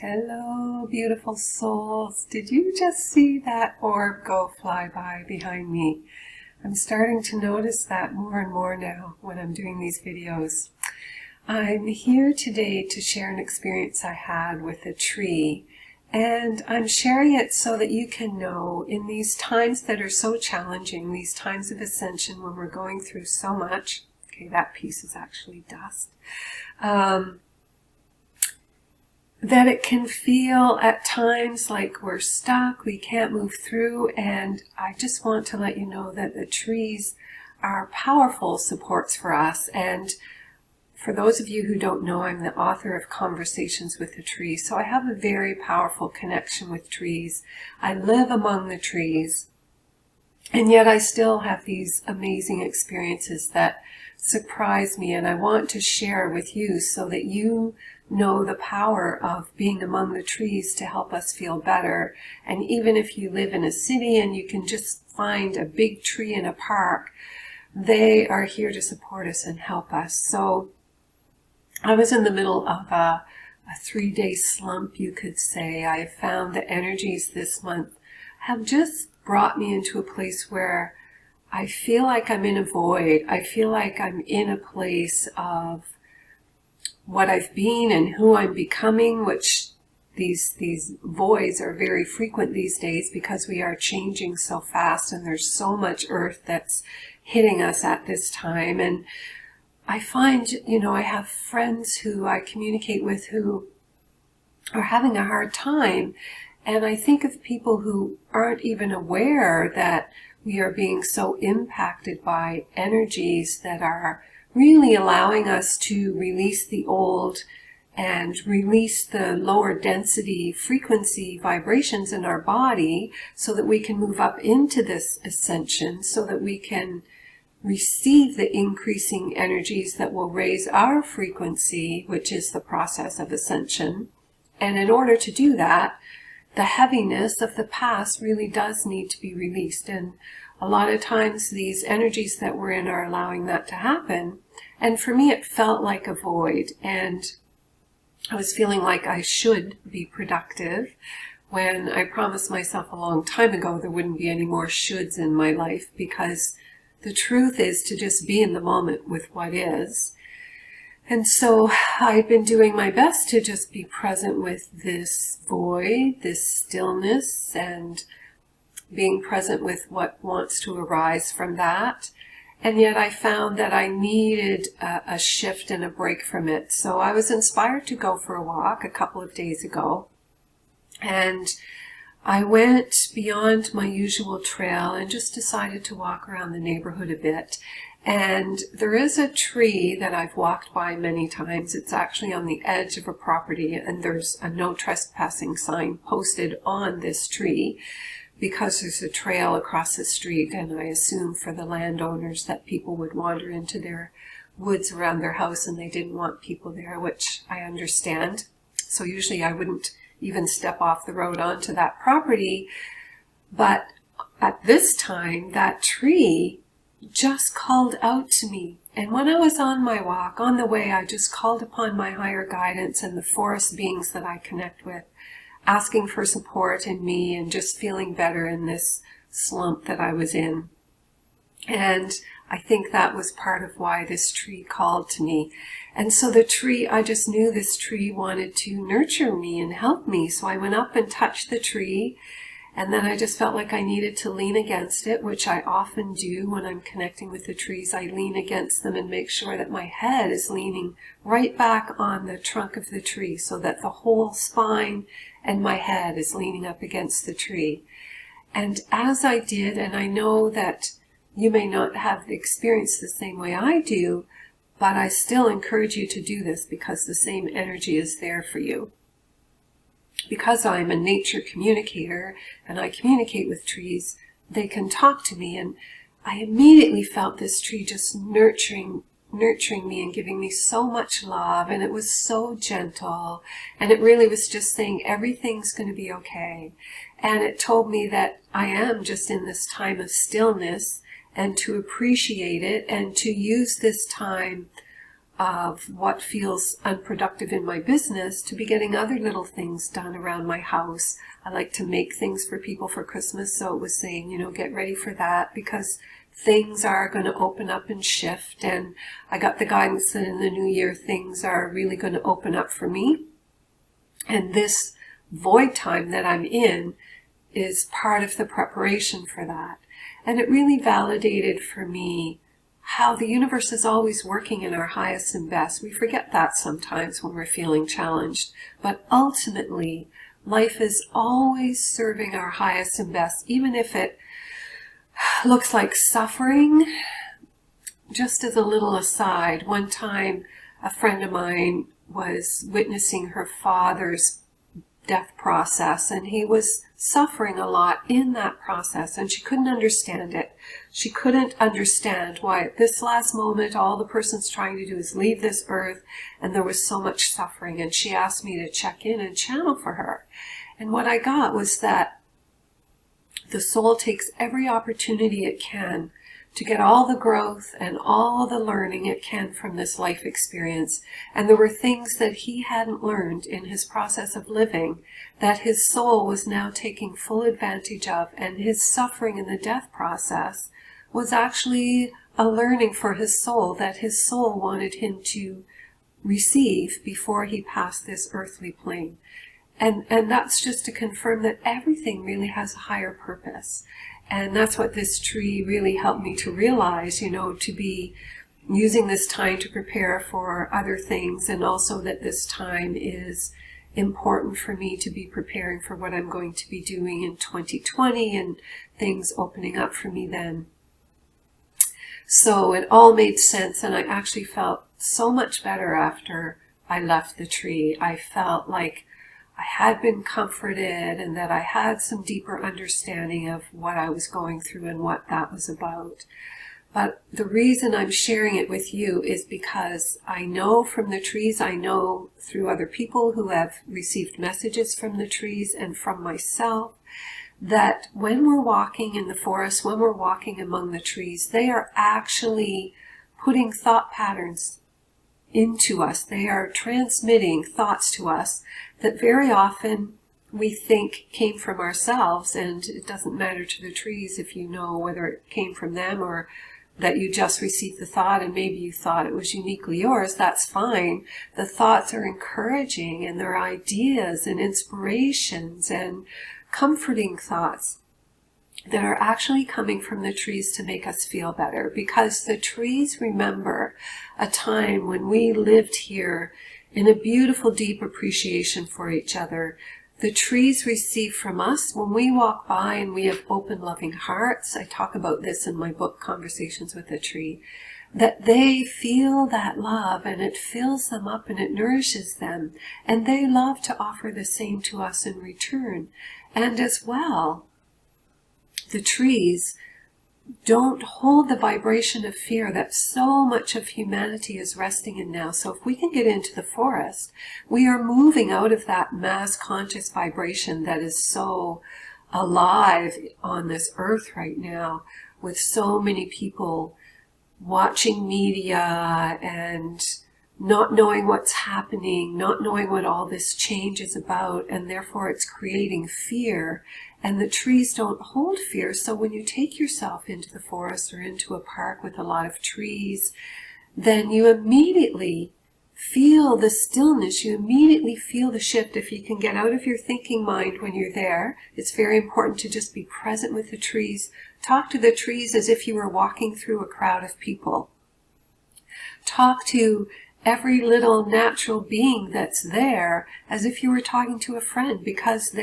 Hello, beautiful souls. Did you just see that orb go fly by behind me? I'm starting to notice that more and more now when I'm doing these videos. I'm here today to share an experience I had with a tree, and I'm sharing it so that you can know in these times that are so challenging, these times of ascension when we're going through so much. Okay, that piece is actually dust. That it can feel at times like we're stuck, we can't move through, and I just want to let you know that the trees are powerful supports for us. And for those of you who don't know, I'm the author of Conversations with the Trees, so I have a very powerful connection with trees. I live among the trees, and yet I still have these amazing experiences that surprise me, and I want to share with you so that you know the power of being among the trees to help us feel better. And even if you live in a city and you can just find a big tree in a park, they are here to support us and help us. So I was in the middle of a 3-day slump, you could say. I have found the energies this month have just brought me into a place where I feel like I'm in a void. I feel like I'm in a place of what I've been and who I'm becoming, which these voids are very frequent these days because we are changing so fast and there's so much earth that's hitting us at this time. And I find, I have friends who I communicate with who are having a hard time. And I think of people who aren't even aware that we are being so impacted by energies that are really allowing us to release the old and release the lower density frequency vibrations in our body so that we can move up into this ascension, so that we can receive the increasing energies that will raise our frequency, which is the process of ascension. And in order to do that, the heaviness of the past really does need to be released. And a lot of times these energies that we're in are allowing that to happen. And for me, it felt like a void. And I was feeling like I should be productive when I promised myself a long time ago there wouldn't be any more shoulds in my life, because the truth is to just be in the moment with what is. And so I've been doing my best to just be present with this void, this stillness, and being present with what wants to arise from that. And yet I found that I needed a shift and a break from it. So I was inspired to go for a walk a couple of days ago. And I went beyond my usual trail and just decided to walk around the neighborhood a bit. And there is a tree that I've walked by many times. It's actually on the edge of a property, and there's a no trespassing sign posted on this tree because there's a trail across the street, and I assume for the landowners that people would wander into their woods around their house and they didn't want people there, which I understand. So usually I wouldn't even step off the road onto that property. But at this time, that tree just called out to me. And when I was on my walk, on the way, I just called upon my higher guidance and the forest beings that I connect with, asking for support in me and just feeling better in this slump that I was in. And I think that was part of why this tree called to me. And so the tree, I just knew this tree wanted to nurture me and help me. So I went up and touched the tree. And then I just felt like I needed to lean against it, which I often do when I'm connecting with the trees. I lean against them and make sure that my head is leaning right back on the trunk of the tree so that the whole spine and my head is leaning up against the tree. And as I did, and I know that you may not have the experience the same way I do, but I still encourage you to do this because the same energy is there for you. Because I'm a nature communicator and I communicate with trees, they can talk to me, and I immediately felt this tree just nurturing me and giving me so much love, and it was so gentle, and it really was just saying everything's going to be okay. And it told me that I am just in this time of stillness and to appreciate it and to use this time of what feels unproductive in my business to be getting other little things done around my house. I like to make things for people for Christmas, so it was saying, get ready for that, because things are going to open up and shift, and I got the guidance that in the new year things are really going to open up for me. And this void time that I'm in is part of the preparation for that. And it really validated for me how the universe is always working in our highest and best. We forget that sometimes when we're feeling challenged. But ultimately, life is always serving our highest and best, even if it looks like suffering. Just as a little aside, one time a friend of mine was witnessing her father's death process, and he was suffering a lot in that process, and she couldn't understand it. She couldn't understand why at this last moment all the person's trying to do is leave this earth, and there was so much suffering. And she asked me to check in and channel for her. And what I got was that the soul takes every opportunity it can to get all the growth and all the learning it can from this life experience. And there were things that he hadn't learned in his process of living that his soul was now taking full advantage of, and his suffering in the death process was actually a learning for his soul that his soul wanted him to receive before he passed this earthly plane. And that's just to confirm that everything really has a higher purpose. And that's what this tree really helped me to realize, to be using this time to prepare for other things, and also that this time is important for me to be preparing for what I'm going to be doing in 2020 and things opening up for me then. So it all made sense, and I actually felt so much better after I left the tree. I felt like I had been comforted, and that I had some deeper understanding of what I was going through and what that was about. But the reason I'm sharing it with you is because I know from the trees, I know through other people who have received messages from the trees and from myself, that when we're walking in the forest, when we're walking among the trees, they are actually putting thought patterns into us. They are transmitting thoughts to us that very often we think came from ourselves, and it doesn't matter to the trees if you know whether it came from them or that you just received the thought and maybe you thought it was uniquely yours. That's fine. The thoughts are encouraging, and they're ideas and inspirations and comforting thoughts that are actually coming from the trees to make us feel better, because the trees remember a time when we lived here in a beautiful, deep appreciation for each other. The trees receive from us when we walk by and we have open, loving hearts. I talk about this in my book, Conversations with a Tree, that they feel that love and it fills them up and it nourishes them. And they love to offer the same to us in return. And as well, the trees don't hold the vibration of fear that so much of humanity is resting in now. So if we can get into the forest, we are moving out of that mass conscious vibration that is so alive on this earth right now, with so many people watching media and not knowing what's happening, not knowing what all this change is about, and therefore it's creating fear. And the trees don't hold fear. So when you take yourself into the forest or into a park with a lot of trees, then you immediately feel the stillness. You immediately feel the shift. If you can get out of your thinking mind when you're there, it's very important to just be present with the trees. Talk to the trees as if you were walking through a crowd of people. Talk to every little natural being that's there as if you were talking to a friend, because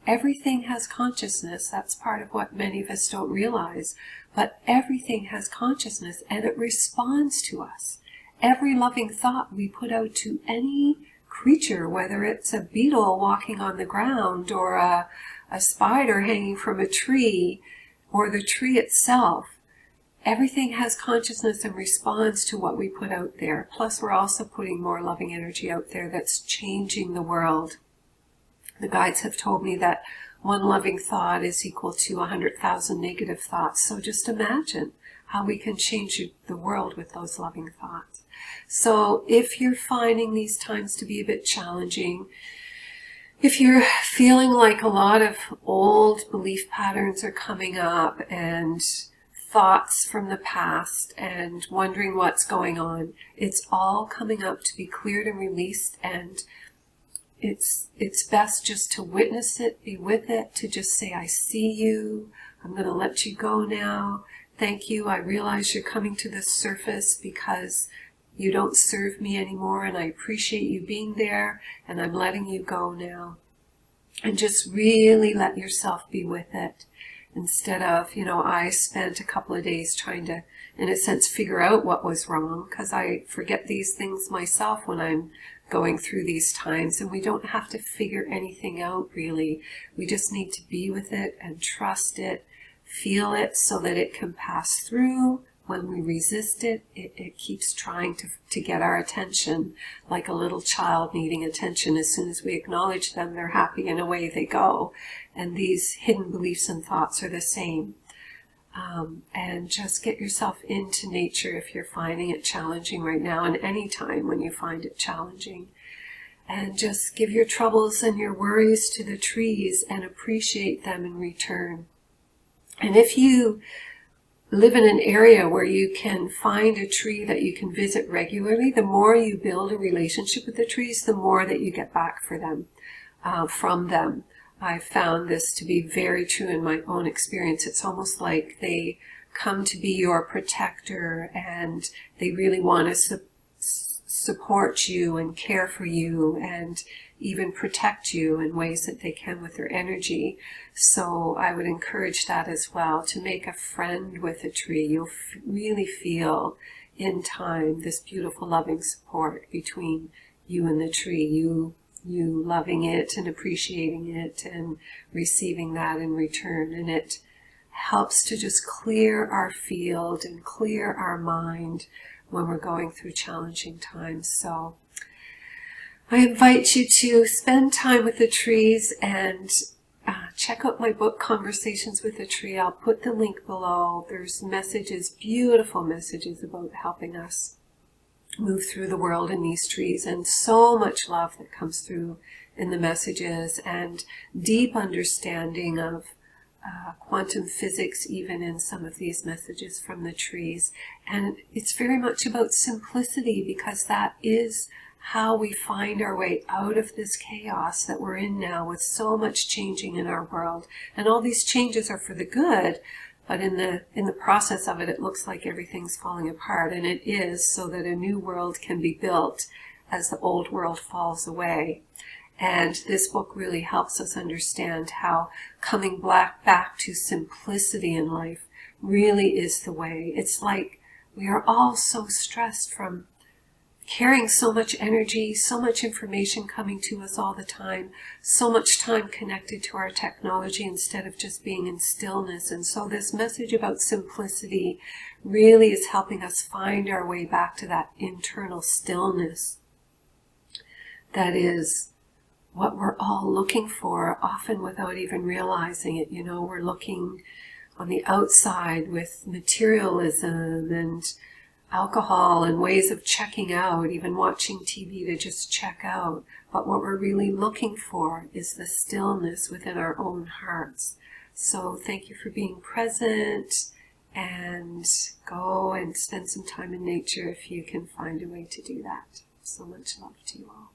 everything has consciousness. That's part of what many of us don't realize. But everything has consciousness, and it responds to us. Every loving thought we put out to any creature, whether it's a beetle walking on the ground or a spider hanging from a tree or the tree itself, everything has consciousness and responds to what we put out there. Plus, we're also putting more loving energy out there that's changing the world. The guides have told me that one loving thought is equal to 100,000 negative thoughts. So just imagine how we can change the world with those loving thoughts. So if you're finding these times to be a bit challenging, if you're feeling like a lot of old belief patterns are coming up and thoughts from the past and wondering what's going on, it's all coming up to be cleared and released, and it's best just to witness it, be with it, to just say, I see you, I'm going to let you go now, thank you, I realize you're coming to the surface because you don't serve me anymore, and I appreciate you being there, and I'm letting you go now. And just really let yourself be with it. Instead of, I spent a couple of days trying to, in a sense, figure out what was wrong, because I forget these things myself when I'm going through these times, and we don't have to figure anything out, really. We just need to be with it and trust it, feel it so that it can pass through. When we resist it, it keeps trying to get our attention, like a little child needing attention. As soon as we acknowledge them, they're happy and away they go. And these hidden beliefs and thoughts are the same. And just get yourself into nature if you're finding it challenging right now, and any time when you find it challenging. And just give your troubles and your worries to the trees and appreciate them in return. And if you live in an area where you can find a tree that you can visit regularly, the more you build a relationship with the trees, the more that you get back from them. I've found this to be very true in my own experience. It's almost like they come to be your protector, and they really want to support you and care for you and even protect you in ways that they can with their energy. So I would encourage that as well, to make a friend with a tree. You'll really feel in time this beautiful loving support between you and the tree, you loving it and appreciating it and receiving that in return. And it helps to just clear our field and clear our mind when we're going through challenging times. So I invite you to spend time with the trees and check out my book, Conversations with a Tree. I'll put the link below. There's messages, beautiful messages about helping us move through the world in these trees, and so much love that comes through in the messages, and deep understanding of quantum physics even in some of these messages from the trees. And it's very much about simplicity, because that is how we find our way out of this chaos that we're in now, with so much changing in our world. And all these changes are for the good, but in the process of it, it looks like everything's falling apart, and it is, so that a new world can be built as the old world falls away. And this book really helps us understand how coming back to simplicity in life really is the way. It's like we are all so stressed from carrying so much energy, so much information coming to us all the time, so much time connected to our technology instead of just being in stillness. And so this message about simplicity really is helping us find our way back to that internal stillness that is what we're all looking for, often without even realizing it. We're looking on the outside with materialism and alcohol and ways of checking out, even watching TV to just check out. But what we're really looking for is the stillness within our own hearts. So thank you for being present, and go and spend some time in nature if you can find a way to do that. So much love to you all.